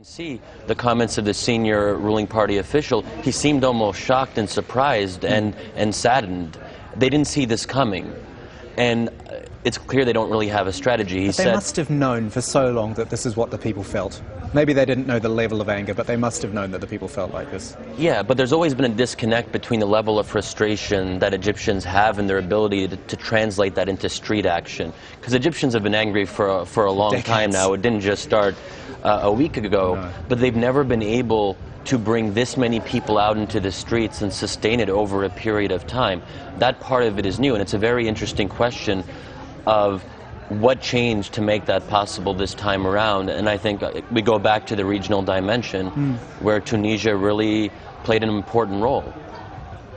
See the comments of the senior ruling party official. He seemed almost shocked and surprised and saddened. They didn't see this coming, and it's clear they don't really have a strategy. But they must have known for so long that this is what the people felt. Maybe they didn't know the level of anger, but they must have known that the people felt like this. Yeah, but there's always been a disconnect between the level of frustration that Egyptians have and their ability to translate that into street action. Because Egyptians have been angry for a long time now. It didn't just start a week ago, no. But they've never been able to bring this many people out into the streets and sustain it over a period of time. That part of it is new, and it's a very interesting question of what changed to make that possible this time around. And I think we go back to the regional dimension where Tunisia really played an important role.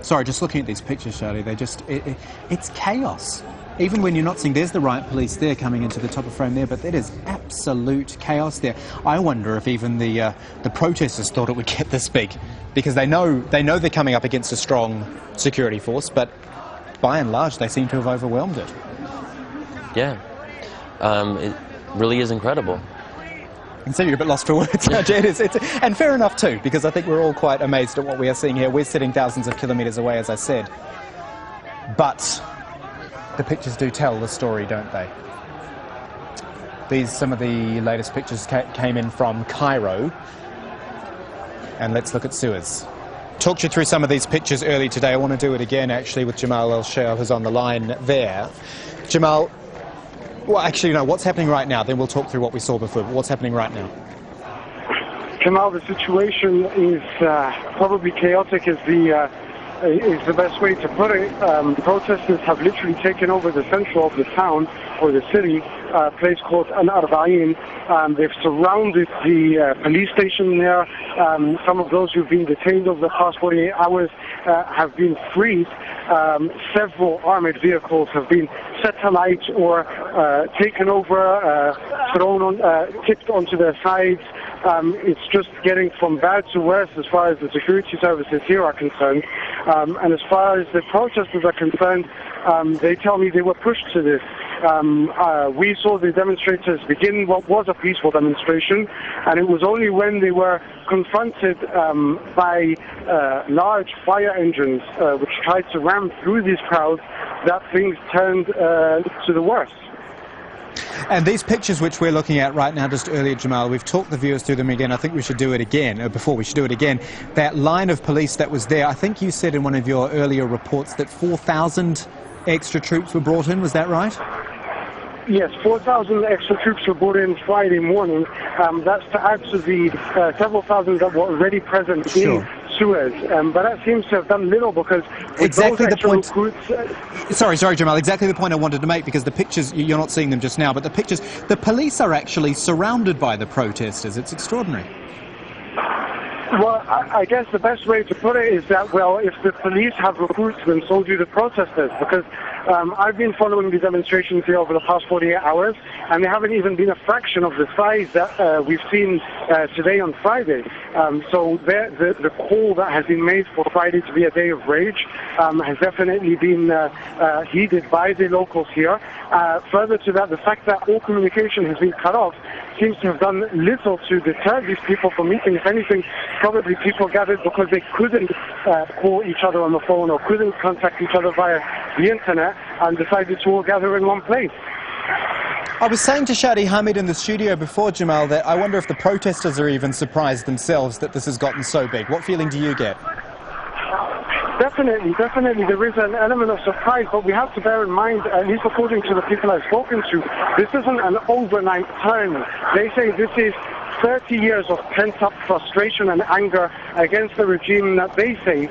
Sorry, just looking at these pictures, Shadi, it's chaos. Even when you're not seeing, there's the riot police there coming into the top of frame there, but that is absolute chaos there. I wonder if even the protesters thought it would get this big, because they know they're coming up against a strong security force, but by and large they seem to have overwhelmed it. Yeah, it really is incredible. And so you're a bit lost for words. And fair enough too, because I think we're all quite amazed at what we are seeing here. We're sitting thousands of kilometres away, as I said, but the pictures do tell the story, don't they? Some of the latest pictures came in from Cairo. And let's look at Suez. Talked you through some of these pictures early today. I want to do it again, actually, with Jamal El-Shel, who's on the line there. Jamal, well, actually, no, what's happening right now? Then we'll talk through what we saw before. But what's happening right now? Jamal, the situation is probably chaotic, is the best way to put it. Protesters have literally taken over the center of the town, or the city, a place called Al-Arba'in. They've surrounded the police station there. Some of those who've been detained over the past 48 hours have been freed. Several armored vehicles have been set alight or taken over, thrown on, tipped onto their sides. It's just getting from bad to worse as far as the security services here are concerned. And as far as the protesters are concerned, they tell me they were pushed to this. We saw the demonstrators begin what was a peaceful demonstration, and it was only when they were confronted by large fire engines which tried to ram through these crowds that things turned to the worst. And these pictures which we're looking at right now, just earlier, Jamal, we've talked the viewers through them again. I think we should do it again, or before we should do it again. That line of police that was there, I think you said in one of your earlier reports that 4,000 extra troops were brought in, was that right? Yes, 4,000 extra troops were brought in Friday morning. That's to add to the several thousand that were already present in Suez, but that seems to have done little, because exactly the point. Sorry, Jamal. Exactly the point I wanted to make, because the pictures, you're not seeing them just now, but the pictures, the police are actually surrounded by the protesters. It's extraordinary. Well, I guess the best way to put it is that, well, if the police have recruits, then so do the protesters, because I've been following the demonstrations here over the past 48 hours, and they haven't even been a fraction of the size that we've seen today on Friday. So the call that has been made for Friday to be a day of rage has definitely been heeded by the locals here. Further to that, the fact that all communication has been cut off seems to have done little to deter these people from meeting. If anything, probably people gathered because they couldn't call each other on the phone or couldn't contact each other via the internet, and decided to all gather in one place. I was saying to Shadi Hamid in the studio before, Jamal, that I wonder if the protesters are even surprised themselves that this has gotten so big. What feeling do you get? Definitely, there is an element of surprise, but we have to bear in mind, at least according to the people I've spoken to, this isn't an overnight turn. They say this is 30 years of pent-up frustration and anger against the regime that they say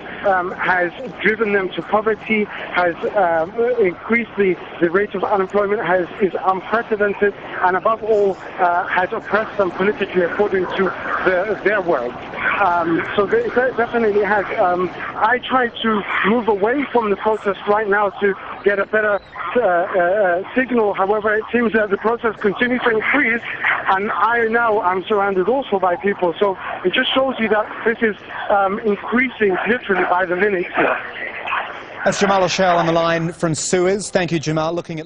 has driven them to poverty, has increased the rate of unemployment, is unprecedented, and above all has oppressed them politically according to their world. So it definitely has. I try to move away from the protest right now to get a better signal. However, it seems that the protest continues to increase, and I'm surrounded also by people. So it just shows you that this is increasing literally by the minute here. That's Jamal El-Shel on the line from Suez. Thank you, Jamal. Looking at